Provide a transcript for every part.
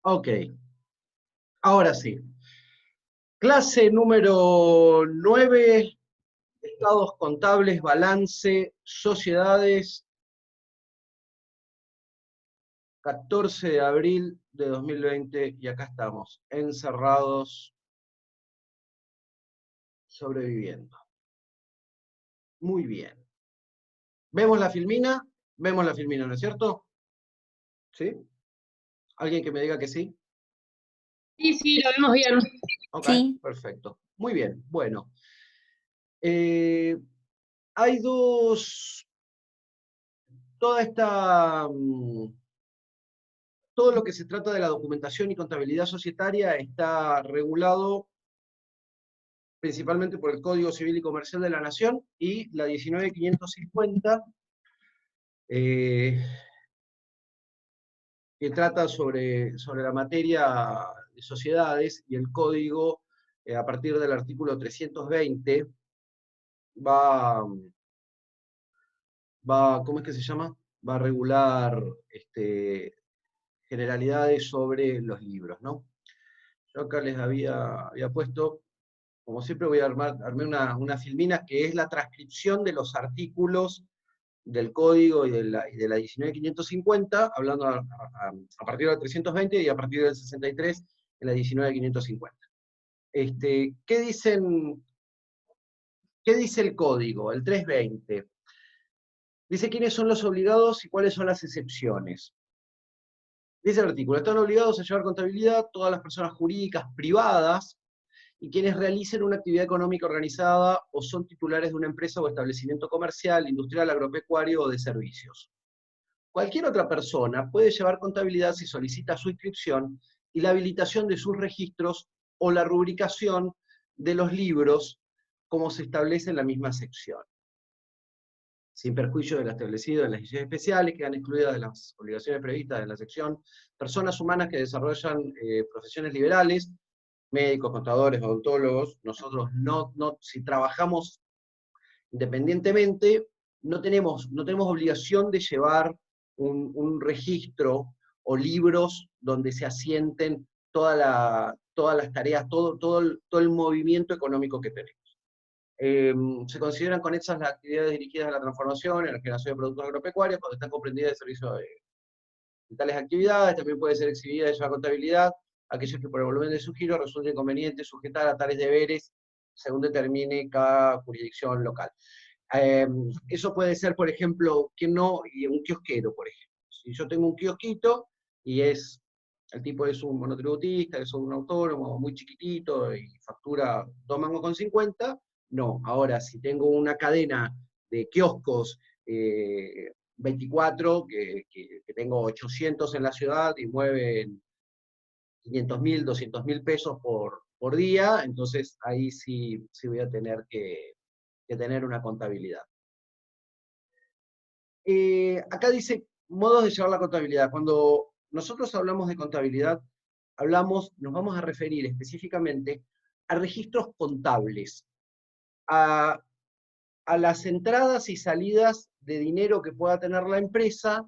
Ok, ahora sí. Clase número 9, estados contables, balance, sociedades, 14 de abril de 2020, y acá estamos, encerrados, sobreviviendo. Muy bien. Vemos la filmina, ¿no es cierto? ¿Sí? ¿Alguien que me diga que sí? Sí, sí, lo vemos bien. Ok, Sí, perfecto. Muy bien, bueno. Eh, hay dos, toda esta, todo lo que se trata de la documentación y contabilidad societaria está regulado principalmente por el Código Civil y Comercial de la Nación y la 19.550, eh, que trata sobre la materia de sociedades, y el código, a partir del artículo 320, va, ¿cómo es que se llama? Va a regular generalidades sobre los libros, ¿no? Yo acá les había puesto, como siempre voy a armé una filmina que es la transcripción de los artículos del código y de la 19.550, hablando a partir del 320 y a partir del 63 en la 19.550. ¿Qué dice el código? El 320. Dice quiénes son los obligados y cuáles son las excepciones. Dice el artículo: están obligados a llevar contabilidad todas las personas jurídicas privadas y quienes realicen una actividad económica organizada o son titulares de una empresa o establecimiento comercial, industrial, agropecuario o de servicios. Cualquier otra persona puede llevar contabilidad si solicita su inscripción y la habilitación de sus registros o la rubricación de los libros, como se establece en la misma sección. Sin perjuicio de lo establecido en las leyes especiales, quedan excluidas de las obligaciones previstas en la sección personas humanas que desarrollan profesiones liberales, médicos, contadores, odontólogos. Nosotros si trabajamos independientemente, no tenemos obligación de llevar un registro o libros donde se asienten todas las tareas, todo el movimiento económico que tenemos. Se consideran conexas las actividades dirigidas a la transformación, en la generación de productos agropecuarios, cuando están comprendidas el servicio de tales actividades. También puede ser exhibida de la contabilidad aquellos que por el volumen de su giro resulte conveniente sujetar a tales deberes según determine cada jurisdicción local. Eso puede ser, por ejemplo, un kiosquero, por ejemplo. Si yo tengo un kiosquito y el tipo es un monotributista, es un autónomo muy chiquitito y factura 2,50 mangos, no. Ahora, si tengo una cadena de kioscos 24, que tengo 800 en la ciudad y mueven 500.000, 200.000 pesos por día, entonces ahí sí voy a tener que tener una contabilidad. Acá dice modos de llevar la contabilidad. Cuando nosotros hablamos de contabilidad, nos vamos a referir específicamente a registros contables, a las entradas y salidas de dinero que pueda tener la empresa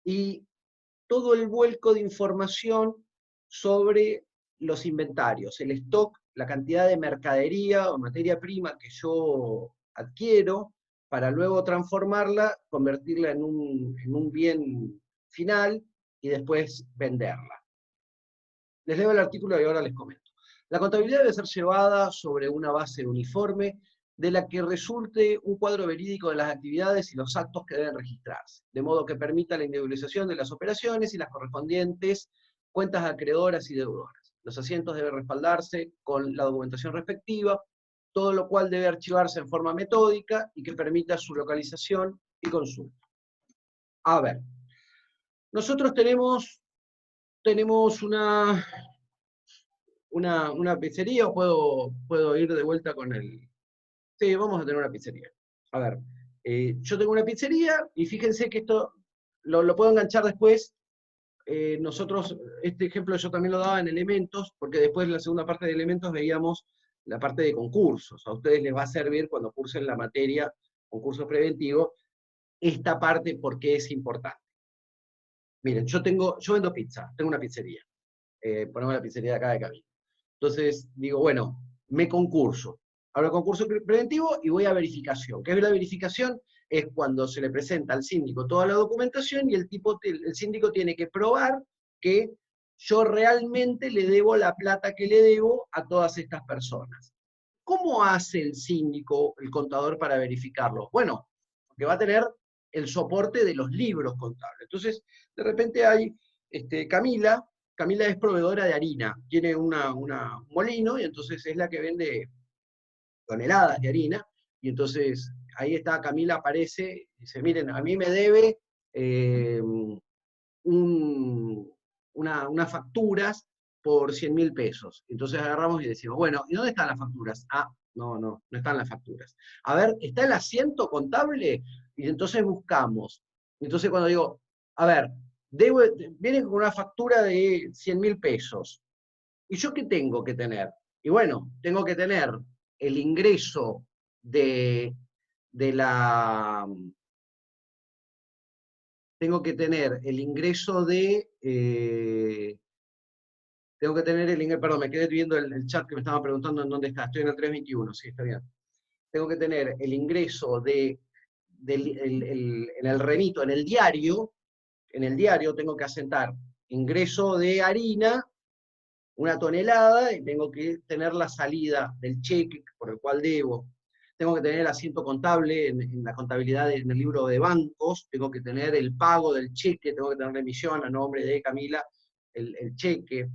y todo el vuelco de información sobre los inventarios, el stock, la cantidad de mercadería o materia prima que yo adquiero, para luego transformarla, convertirla en un bien final y después venderla. Les leo el artículo y ahora les comento. La contabilidad debe ser llevada sobre una base uniforme de la que resulte un cuadro verídico de las actividades y los actos que deben registrarse, de modo que permita la individualización de las operaciones y las correspondientes cuentas acreedoras y deudoras. Los asientos deben respaldarse con la documentación respectiva, todo lo cual debe archivarse en forma metódica y que permita su localización y consulta. A ver, nosotros tenemos una pizzería, o puedo ir de vuelta con el... Sí, vamos a tener una pizzería. A ver, yo tengo una pizzería y fíjense que esto lo puedo enganchar después. Nosotros, este ejemplo yo también lo daba en elementos, porque después en la segunda parte de elementos veíamos la parte de concursos. A ustedes les va a servir cuando cursen la materia concursos preventivos, esta parte porque es importante. Miren, yo vendo pizza, tengo una pizzería. ponemos la pizzería de acá de Camilo. Entonces digo, bueno, me concurso. Abro el concurso preventivo y voy a verificación. ¿Qué es la verificación? Es cuando se le presenta al síndico toda la documentación y el síndico tiene que probar que yo realmente le debo la plata que le debo a todas estas personas. ¿Cómo hace el síndico, el contador, para verificarlo? Bueno, porque va a tener el soporte de los libros contables. Entonces, de repente hay Camila es proveedora de harina, tiene un molino y entonces es la que vende toneladas de harina, y entonces ahí está, Camila aparece, y dice, miren, a mí me debe unas facturas por 100.000 pesos. Entonces agarramos y decimos, bueno, ¿y dónde están las facturas? Ah, no están las facturas. A ver, ¿está el asiento contable? Y entonces buscamos. Entonces cuando digo, a ver, viene con una factura de 100.000 pesos. ¿Y yo qué tengo que tener? Y bueno, tengo que tener el ingreso de la... Tengo que tener el ingreso de... tengo que tener el ingreso... Perdón, me quedé viendo el chat que me estaba preguntando en dónde está. Estoy en el 321, sí, está bien. Tengo que tener el ingreso en el remito, en el diario tengo que asentar ingreso de harina, 1 tonelada, y tengo que tener la salida del cheque por el cual debo. Tengo que tener el asiento contable en la contabilidad, en el libro de bancos, tengo que tener el pago del cheque, tengo que tener la emisión a nombre de Camila, el cheque,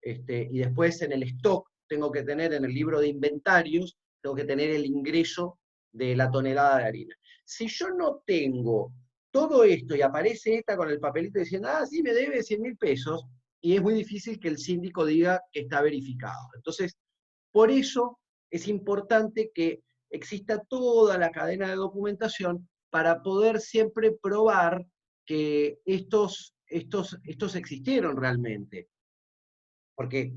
y después en el stock tengo que tener en el libro de inventarios, tengo que tener el ingreso de la tonelada de harina. Si yo no tengo todo esto y aparece esta con el papelito diciendo, ah, sí, me debe 100.000 pesos, y es muy difícil que el síndico diga que está verificado. Entonces, por eso es importante que exista toda la cadena de documentación para poder siempre probar que estos existieron realmente. Porque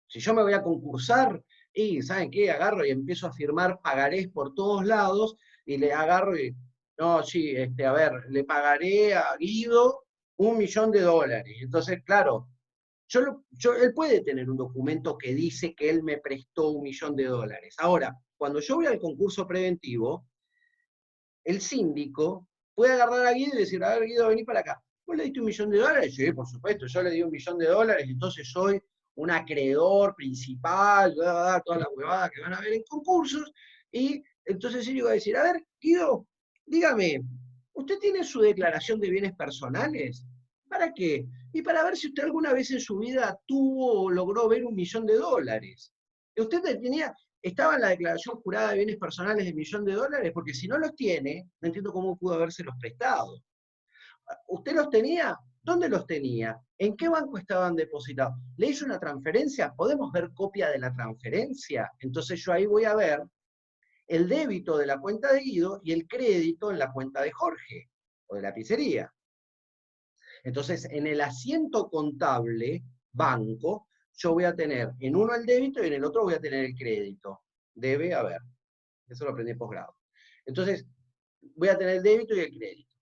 si yo me voy a concursar, y ¿saben qué? Agarro y empiezo a firmar pagarés por todos lados, y le agarro y, no, sí, a ver, le pagaré a Guido $1.000.000. Entonces, claro, él puede tener un documento que dice que él me prestó $1.000.000. Ahora, cuando yo voy al concurso preventivo, el síndico puede agarrar a Guido y decir, a ver, Guido, vení para acá. ¿Vos le diste $1.000.000? Sí, por supuesto, yo le di $1.000.000, entonces soy un acreedor principal, toda la huevada que van a ver en concursos, y entonces el síndico va a decir, a ver, Guido, dígame, ¿usted tiene su declaración de bienes personales? ¿Para qué? Y para ver si usted alguna vez en su vida tuvo o logró ver $1.000.000. Usted estaba en la declaración jurada de bienes personales de $1.000.000, porque si no los tiene, no entiendo cómo pudo habérselos prestado. ¿Usted los tenía? ¿Dónde los tenía? ¿En qué banco estaban depositados? ¿Le hizo una transferencia? ¿Podemos ver copia de la transferencia? Entonces yo ahí voy a ver el débito de la cuenta de Guido y el crédito en la cuenta de Jorge, o de la pizzería. Entonces, en el asiento contable, banco, yo voy a tener en uno el débito y en el otro voy a tener el crédito. Debe haber. Eso lo aprendí en posgrado. Entonces, voy a tener el débito y el crédito.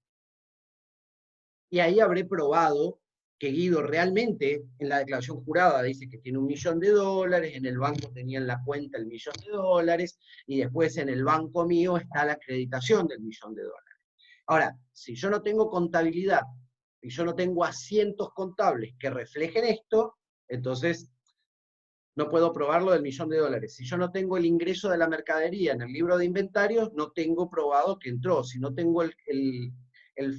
Y ahí habré probado que Guido realmente en la declaración jurada dice que tiene $1.000.000, en el banco tenía en la cuenta el $1.000.000, y después en el banco mío está la acreditación del $1.000.000. Ahora, si yo no tengo contabilidad y yo no tengo asientos contables que reflejen esto, entonces no puedo probarlo del $1.000.000. Si yo no tengo el ingreso de la mercadería en el libro de inventarios, no tengo probado que entró. Si no tengo el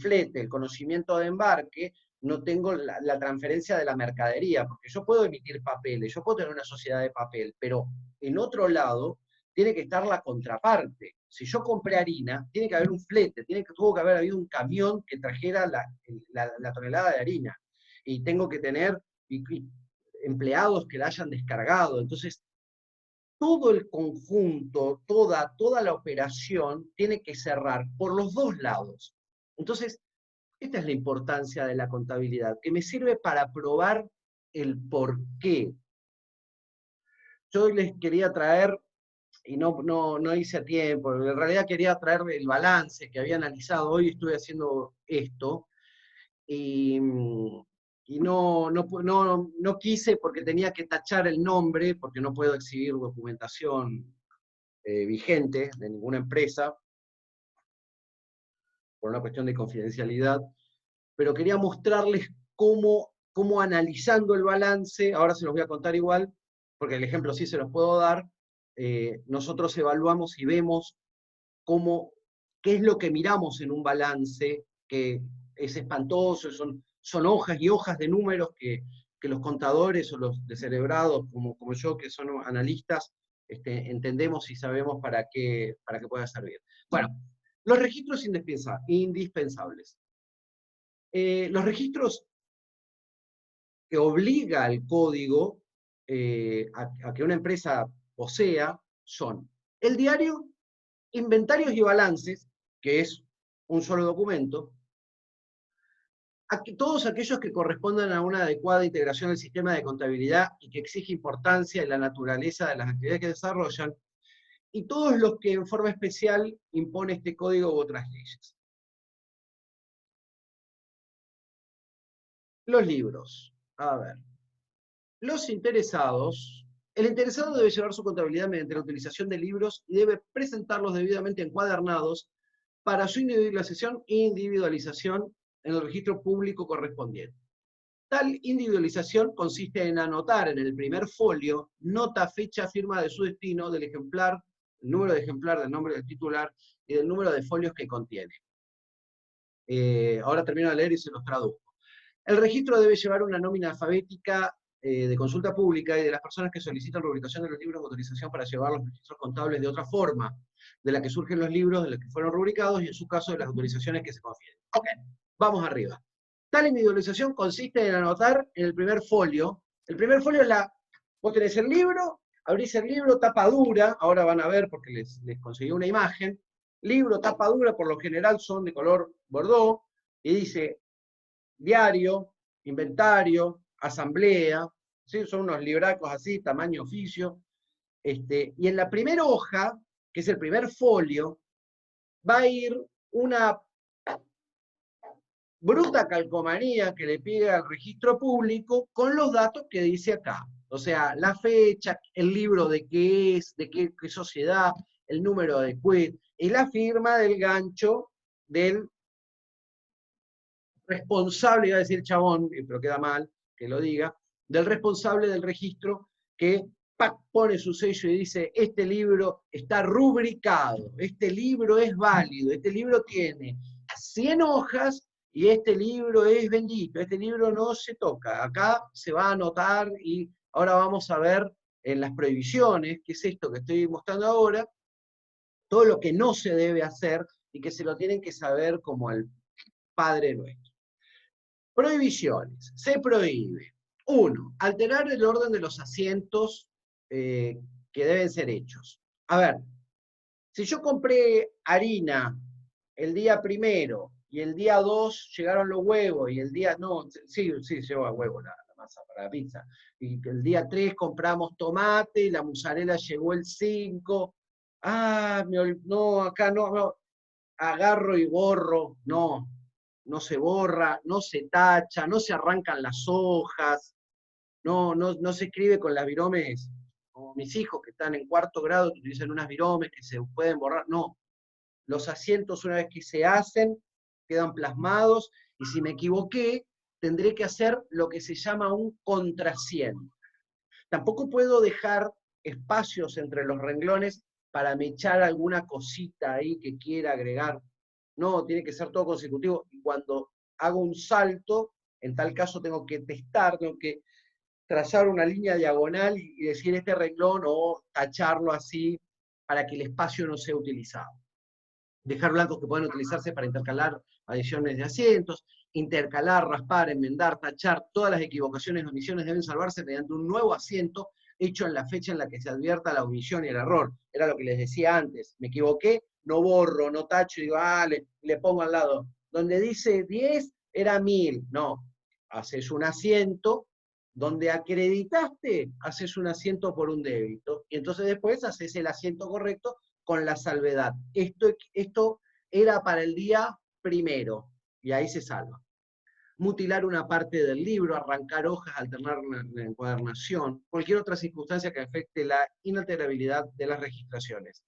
flete, el conocimiento de embarque, no tengo la transferencia de la mercadería, porque yo puedo emitir papeles, yo puedo tener una sociedad de papel, pero en otro lado tiene que estar la contraparte. Si yo compré harina, tiene que haber un flete, tuvo que haber habido un camión que trajera la tonelada de harina. Y tengo que tener empleados que la hayan descargado. Entonces, todo el conjunto, toda la operación tiene que cerrar por los dos lados. Entonces, esta es la importancia de la contabilidad, que me sirve para probar el por qué. Yo hoy les quería traer, y no hice a tiempo, en realidad quería traer el balance que había analizado. Hoy estuve haciendo esto, y y no quise porque tenía que tachar el nombre, porque no puedo exhibir documentación vigente de ninguna empresa, por una cuestión de confidencialidad, pero quería mostrarles cómo analizando el balance, ahora se los voy a contar igual, porque el ejemplo sí se los puedo dar, nosotros evaluamos y vemos qué es lo que miramos en un balance, que es espantoso, son hojas y hojas de números que los contadores o los descerebrados, como yo, que son analistas, entendemos y sabemos para qué pueda servir. Bueno, los registros indispensables. Los registros que obliga al código a que una empresa posea son el diario, inventarios y balances, que es un solo documento, todos aquellos que correspondan a una adecuada integración del sistema de contabilidad y que exige importancia en la naturaleza de las actividades que desarrollan, y todos los que en forma especial impone este código u otras leyes. Los libros. A ver. El interesado debe llevar su contabilidad mediante la utilización de libros y debe presentarlos debidamente encuadernados para su individualización en el registro público correspondiente. Tal individualización consiste en anotar en el primer folio nota, fecha, firma de su destino, del ejemplar, el número de ejemplar, del nombre del titular y del número de folios que contiene. Ahora termino de leer y se los traduzco. El registro debe llevar una nómina alfabética de consulta pública y de las personas que solicitan rubricación de los libros de autorización para llevar los registros contables de otra forma, de la que surgen los libros de los que fueron rubricados y en su caso de las autorizaciones que se confieren. Ok, vamos arriba. Tal individualización consiste en anotar en el primer folio. El primer folio es vos tenés el libro, abrís el libro, tapa dura, ahora van a ver porque les conseguí una imagen. Libro, tapa dura, por lo general son de color bordeaux, y dice diario, inventario, asamblea, ¿sí? Son unos libracos así, tamaño oficio. Y en la primera hoja, que es el primer folio, va a ir una bruta calcomanía que le pide al registro público con los datos que dice acá. O sea, la fecha, el libro de qué es, de qué sociedad, el número de quit, y la firma del gancho del responsable, iba a decir chabón, pero queda mal que lo diga, del responsable del registro que pone su sello y dice, este libro está rubricado, este libro es válido, este libro tiene 100 hojas y este libro es bendito, este libro no se toca. Acá se va a anotar y ahora vamos a ver en las prohibiciones, que es esto que estoy mostrando ahora, todo lo que no se debe hacer y que se lo tienen que saber como el Padre Nuestro. Prohibiciones. Se prohíbe. 1. Alterar el orden de los asientos que deben ser hechos. A ver, si yo compré harina el día 1 y el día 2 llegaron los huevos y el día, no, sí, lleva huevo la masa para la pizza, y el día 3 compramos tomate y la mozzarella llegó el 5, no, acá no, agarro y borro, no se borra, no se tacha, no se arrancan las hojas, no se escribe con las viromes, como mis hijos que están en 4º grado, que utilizan unas viromes que se pueden borrar, no. Los asientos, una vez que se hacen, quedan plasmados, y si me equivoqué, tendré que hacer lo que se llama un contrasiento. Tampoco puedo dejar espacios entre los renglones para me echar alguna cosita ahí que quiera agregar. No, tiene que ser todo consecutivo, y cuando hago un salto, en tal caso tengo que testar, tengo que trazar una línea diagonal y decir este renglón o tacharlo así para que el espacio no sea utilizado. Dejar blancos que pueden utilizarse para intercalar adiciones de asientos, intercalar, raspar, enmendar, tachar, todas las equivocaciones o omisiones deben salvarse mediante un nuevo asiento hecho en la fecha en la que se advierta la omisión y el error. Era lo que les decía antes, me equivoqué, no borro, no tacho, y digo, le pongo al lado. Donde dice 10 era 1000, no, haces un asiento, donde acreditaste, haces un asiento por un débito, y entonces después haces el asiento correcto con la salvedad. Esto era para el día 1, y ahí se salva. mutilar una parte del libro, arrancar hojas, alternar la encuadernación, cualquier otra circunstancia que afecte la inalterabilidad de las registraciones.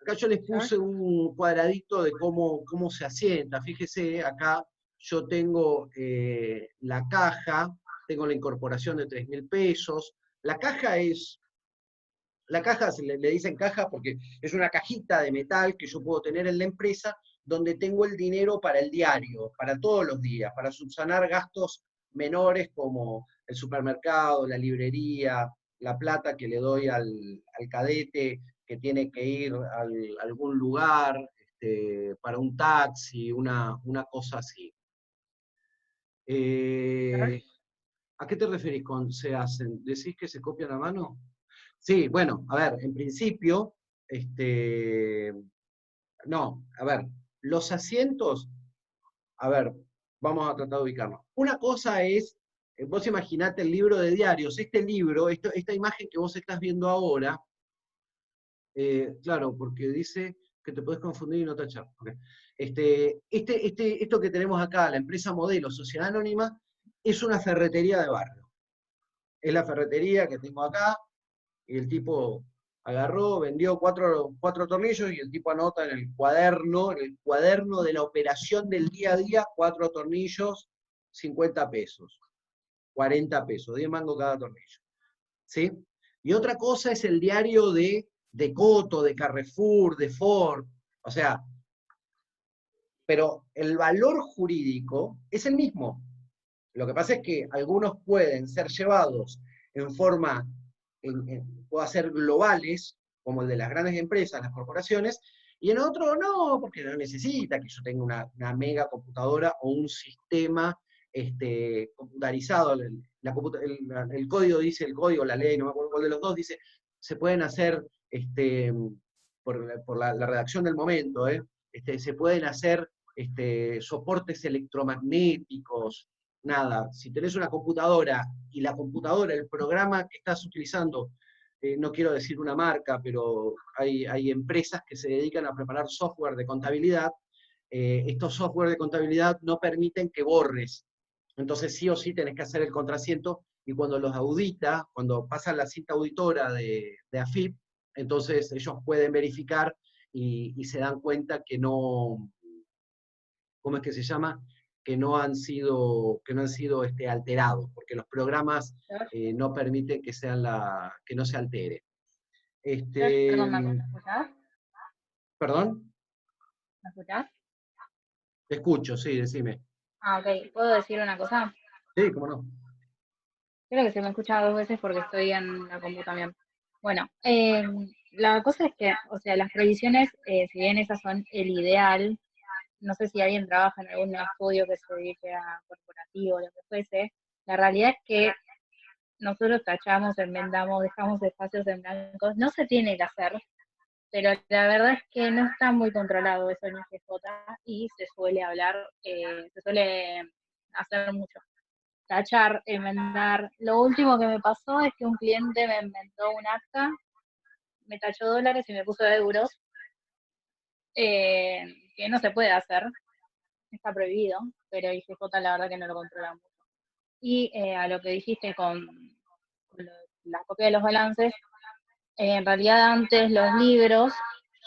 Acá yo les puse un cuadradito de cómo se asienta. Fíjese, acá yo tengo la caja, tengo la incorporación de 3.000 pesos. La caja le dicen caja porque es una cajita de metal que yo puedo tener en la empresa donde tengo el dinero para el diario, para todos los días, para subsanar gastos menores como el supermercado, la librería, la plata que le doy al cadete que tiene que ir a algún lugar, para un taxi, una cosa así. ¿A qué te referís con se hacen? ¿Decís que se copian a mano? Sí, bueno, a ver, en principio, no, a ver, los asientos, a ver, vamos a tratar de ubicarnos. Una cosa es, vos imaginate el libro de diarios, este libro, esta imagen que vos estás viendo ahora, claro, porque dice que te puedes confundir y no tachar. Okay. Esto que tenemos acá, la empresa Modelo, Sociedad Anónima, es una ferretería de barrio. Es la ferretería que tengo acá, y el tipo agarró, vendió cuatro tornillos, y el tipo anota en el cuaderno de la operación del día a día, 4 tornillos, 50 pesos, 40 pesos, 10 mangos cada tornillo. ¿Sí? Y otra cosa es el diario de Coto, de Carrefour, de Ford, o sea, pero el valor jurídico es el mismo. Lo que pasa es que algunos pueden ser llevados en forma, puede ser globales, como el de las grandes empresas, las corporaciones, y en otro no, porque no necesita que yo tenga una mega computadora o un sistema computarizado. El código dice, el código, la ley, no me acuerdo cuál de los dos, dice, se pueden hacer, por la redacción del momento, se pueden hacer soportes electromagnéticos, nada, si tenés una computadora y la computadora, el programa que estás utilizando, no quiero decir una marca, pero hay empresas que se dedican a preparar software de contabilidad, estos software de contabilidad no permiten que borres, entonces sí o sí tenés que hacer el contrasiento, y cuando los audita, cuando pasan la cinta auditora de AFIP, entonces ellos pueden verificar y se dan cuenta que no, ¿cómo es que se llama? Que no han sido alterados, porque los programas no permiten que no se altere. Perdón, ¿me escuchás? ¿Perdón? ¿Me escuchás? Te escucho, sí, decime. Ah, ok. ¿Puedo decir una cosa? Sí, cómo no. Creo que se me escucha 2 veces porque estoy en la compu también. Bueno, la cosa es que, o sea, las previsiones, si bien esas son el ideal, no sé si alguien trabaja en algún estudio que se dedique a corporativo o lo que fuese, la realidad es que nosotros tachamos, enmendamos, dejamos espacios en blancos, no se tiene que hacer, pero la verdad es que no está muy controlado eso en IGJ y se suele hablar, se suele hacer mucho. Tachar, enmendar. Lo último que me pasó es que un cliente me inventó un acta, me tachó dólares y me puso euros, que no se puede hacer, está prohibido, pero IGJ la verdad que no lo controla mucho. Y a lo que dijiste con la copia de los balances, en realidad antes los libros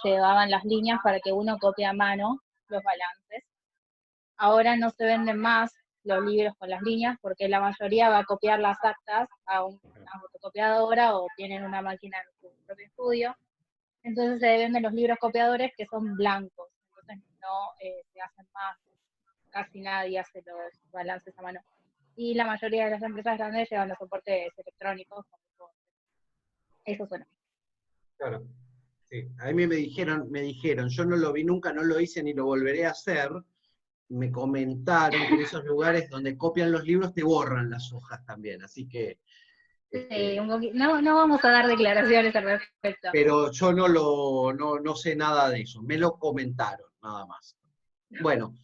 llevaban las líneas para que uno copie a mano los balances. Ahora no se venden más los libros con las líneas porque la mayoría va a copiar las actas a una fotocopiadora o tienen una máquina en su propio estudio. Entonces se venden los libros copiadores que son blancos. Entonces no se hacen más, casi nadie hace los balances a mano. Y la mayoría de las empresas grandes llevan los soportes electrónicos. Eso suena. Claro. Sí. A mí me dijeron, yo no lo vi nunca, no lo hice ni lo volveré a hacer. Me comentaron que en esos lugares donde copian los libros te borran las hojas también, así que... Sí, no vamos a dar declaraciones al respecto. Pero yo no sé nada de eso, me lo comentaron, nada más. Bueno,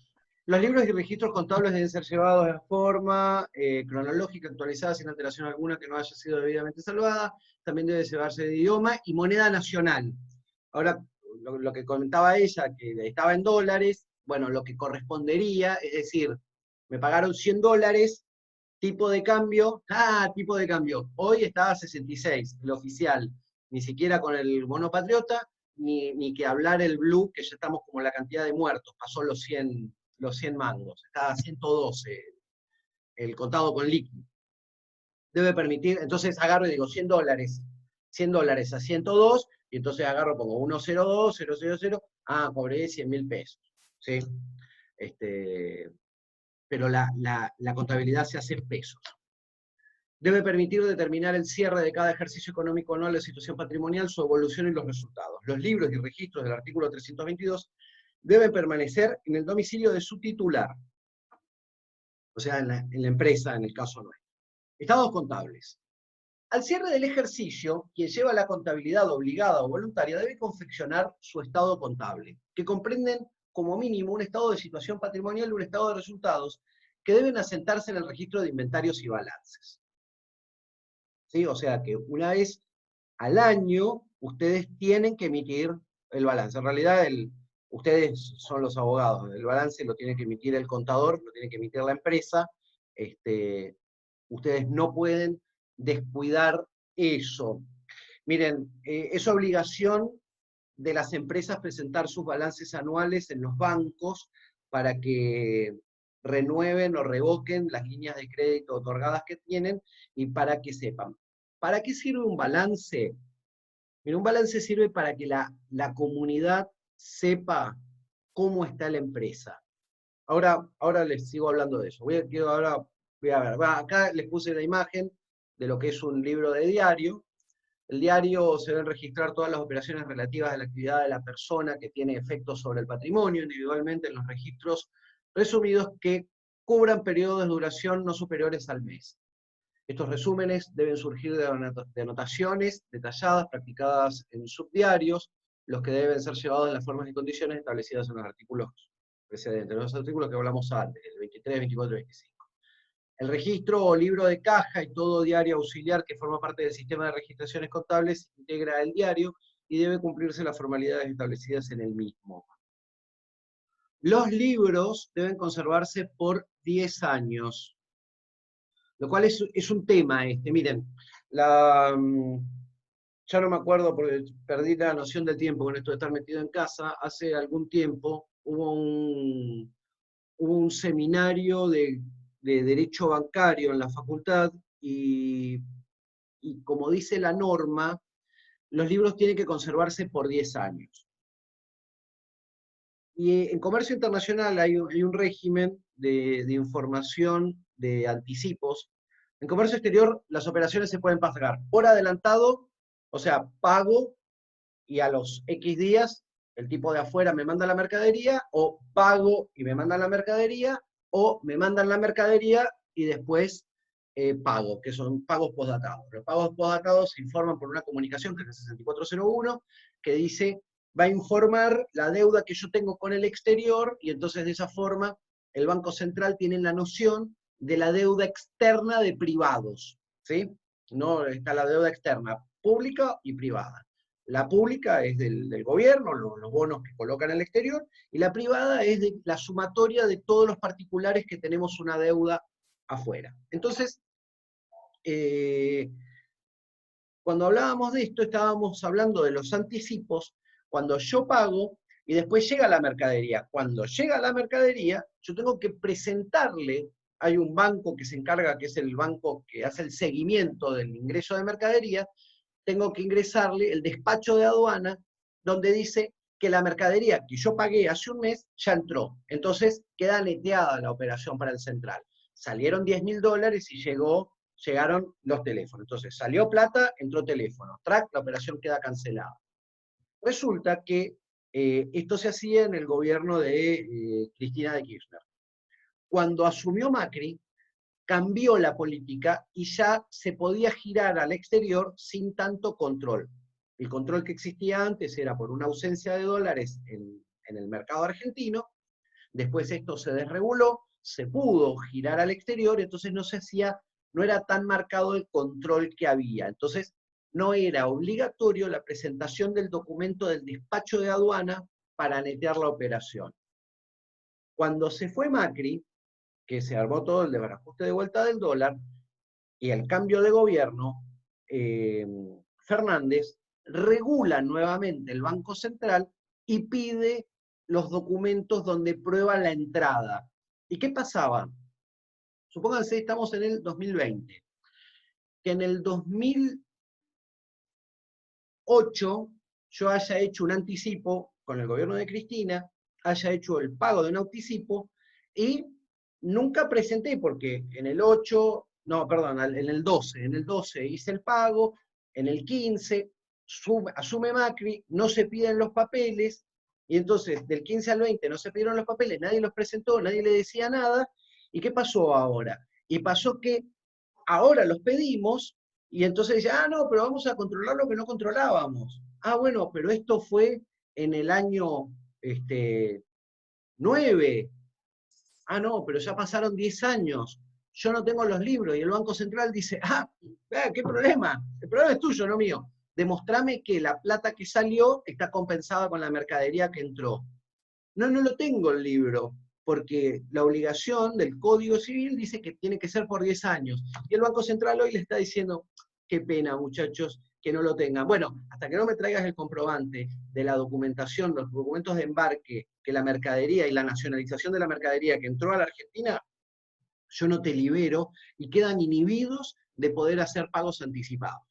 los libros y registros contables deben ser llevados de forma cronológica, actualizada, sin alteración alguna que no haya sido debidamente salvada. También debe llevarse de idioma y moneda nacional. Ahora, lo que comentaba ella, que estaba en dólares, bueno, lo que correspondería, es decir, Me pagaron $100, tipo de cambio, tipo de cambio. Hoy está a 66, el oficial. Ni siquiera con el bono patriota, ni que hablar el blue, que ya estamos como la cantidad de muertos, pasó los 100 mangos. Está a 112 el contado con líquido. Debe permitir, entonces agarro y digo $100, $100 a 102, y entonces agarro, pongo 102, 000, cobré 100.000 pesos. ¿Sí? Pero la contabilidad se hace en pesos. Debe permitir determinar el cierre de cada ejercicio económico anual de situación patrimonial, su evolución y los resultados. Los libros y registros del artículo 322 deben permanecer en el domicilio de su titular, o sea, en la empresa, en el caso nuestro. Estados contables. Al cierre del ejercicio, quien lleva la contabilidad obligada o voluntaria debe confeccionar su estado contable, que comprenden como mínimo un estado de situación patrimonial y un estado de resultados, que deben asentarse en el registro de inventarios y balances. ¿Sí? O sea que una vez al año ustedes tienen que emitir el balance. En realidad ustedes son los abogados, el balance lo tiene que emitir el contador, lo tiene que emitir la empresa. Ustedes no pueden descuidar eso. Miren, es obligación de las empresas presentar sus balances anuales en los bancos para que renueven o revoquen las líneas de crédito otorgadas que tienen y para que sepan. ¿Para qué sirve un balance? Mira, un balance sirve para que la comunidad sepa cómo está la empresa. Ahora les sigo hablando de eso. Voy a ver. Acá les puse la imagen de lo que es un libro de diario. El diario se deben registrar todas las operaciones relativas a la actividad de la persona que tiene efectos sobre el patrimonio, individualmente en los registros resumidos que cubran periodos de duración no superiores al mes. Estos resúmenes deben surgir de anotaciones detalladas practicadas en subdiarios, los que deben ser llevados en las formas y condiciones establecidas en los artículos precedentes, los artículos que hablamos antes, el 23, 24 y 25. El registro o libro de caja y todo diario auxiliar que forma parte del sistema de registraciones contables integra el diario y debe cumplirse las formalidades establecidas en el mismo. Los libros deben conservarse por 10 años, lo cual es un tema Miren, ya no me acuerdo porque perdí la noción del tiempo con esto de estar metido en casa. Hace algún tiempo hubo un seminario de derecho bancario en la facultad y como dice la norma, los libros tienen que conservarse por 10 años. Y en comercio internacional hay un régimen de información de anticipos. En comercio exterior las operaciones se pueden pagar por adelantado, o sea, pago y a los X días el tipo de afuera me manda la mercadería, o pago y me mandan la mercadería, o me mandan la mercadería y después pago, que son pagos postdatados. Los pagos postdatados se informan por una comunicación, que es el 6401, que dice, va a informar la deuda que yo tengo con el exterior, y entonces de esa forma el Banco Central tiene la noción de la deuda externa de privados, ¿sí? No está la deuda externa pública y privada. La pública es del gobierno, los bonos que colocan en el exterior, y la privada es de la sumatoria de todos los particulares que tenemos una deuda afuera. Entonces, cuando hablábamos de esto, estábamos hablando de los anticipos, cuando yo pago, y después llega la mercadería. Cuando llega la mercadería, yo tengo que presentarle, hay un banco que se encarga, que es el banco que hace el seguimiento del ingreso de mercadería, tengo que ingresarle el despacho de aduana, donde dice que la mercadería que yo pagué hace un mes ya entró. Entonces queda neteada la operación para el central. Salieron $10.000 y llegaron los teléfonos. Entonces salió plata, entró teléfono. Track, la operación queda cancelada. Resulta que esto se hacía en el gobierno de Cristina de Kirchner. Cuando asumió Macri, cambió la política y ya se podía girar al exterior sin tanto control. El control que existía antes era por una ausencia de dólares en el mercado argentino, después esto se desreguló, se pudo girar al exterior, entonces no era tan marcado el control que había. Entonces no era obligatorio la presentación del documento del despacho de aduana para netear la operación. Cuando se fue Macri, que se armó todo el desbarajuste de vuelta del dólar, y el cambio de gobierno, Fernández regula nuevamente el Banco Central y pide los documentos donde prueba la entrada. ¿Y qué pasaba? Supónganse, estamos en el 2020, que en el 2008 yo haya hecho un anticipo con el gobierno de Cristina, haya hecho el pago de un anticipo y nunca presenté porque en el 8, no, perdón, en el 12 hice el pago, en el 15 asume Macri, no se piden los papeles, y entonces del 15 al 20 no se pidieron los papeles, nadie los presentó, nadie le decía nada, ¿y qué pasó ahora? Y pasó que ahora los pedimos, y entonces dice, ah, no, pero vamos a controlar lo que no controlábamos. Ah, bueno, pero esto fue en el año 9. Ah, no, pero ya pasaron 10 años. Yo no tengo los libros. Y el Banco Central dice, ¿qué problema? El problema es tuyo, no mío. Demostrame que la plata que salió está compensada con la mercadería que entró. No, no lo tengo el libro, porque la obligación del Código Civil dice que tiene que ser por 10 años. Y el Banco Central hoy le está diciendo, qué pena, muchachos, que no lo tengan. Bueno, hasta que no me traigas el comprobante de la documentación, los documentos de embarque, que la mercadería y la nacionalización de la mercadería que entró a la Argentina, yo no te libero y quedan inhibidos de poder hacer pagos anticipados.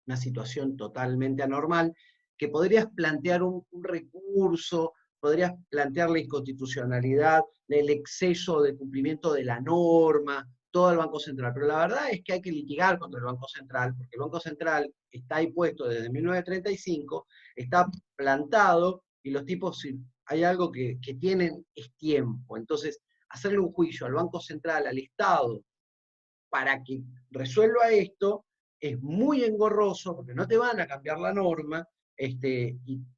Una situación totalmente anormal, que podrías plantear un recurso, podrías plantear la inconstitucionalidad del exceso de cumplimiento de la norma, todo el Banco Central. Pero la verdad es que hay que litigar contra el Banco Central, porque el Banco Central está ahí puesto desde 1935, está plantado, y los tipos, si hay algo que tienen, es tiempo. Entonces, hacerle un juicio al Banco Central, al Estado, para que resuelva esto, es muy engorroso, porque no te van a cambiar la norma, y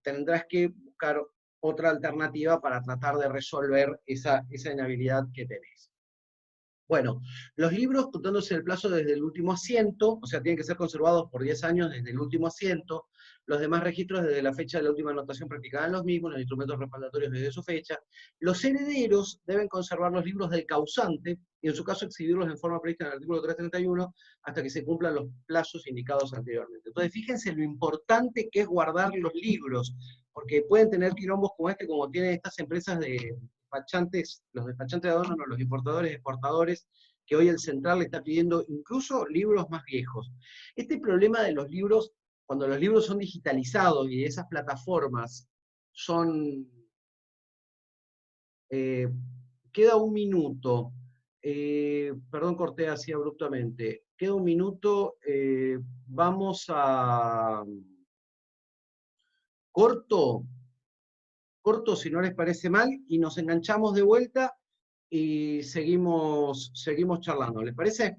tendrás que buscar otra alternativa para tratar de resolver esa inhabilidad que tenés. Bueno, los libros, contándose el plazo desde el último asiento, o sea, tienen que ser conservados por 10 años desde el último asiento, los demás registros desde la fecha de la última anotación practicada en los mismos, los instrumentos respaldatorios desde su fecha. Los herederos deben conservar los libros del causante, y en su caso exhibirlos en forma prevista en el artículo 331, hasta que se cumplan los plazos indicados anteriormente. Entonces, fíjense lo importante que es guardar los libros, porque pueden tener quilombos como este, como tienen estas empresas de despachantes, los despachantes de aduanas, los importadores, exportadores, que hoy el central le está pidiendo incluso libros más viejos. Este problema de los libros, cuando los libros son digitalizados y esas plataformas son... queda un minuto. Perdón, corté así abruptamente. Queda un minuto. Vamos a... Corto si no les parece mal, y nos enganchamos de vuelta y seguimos charlando. ¿Les parece?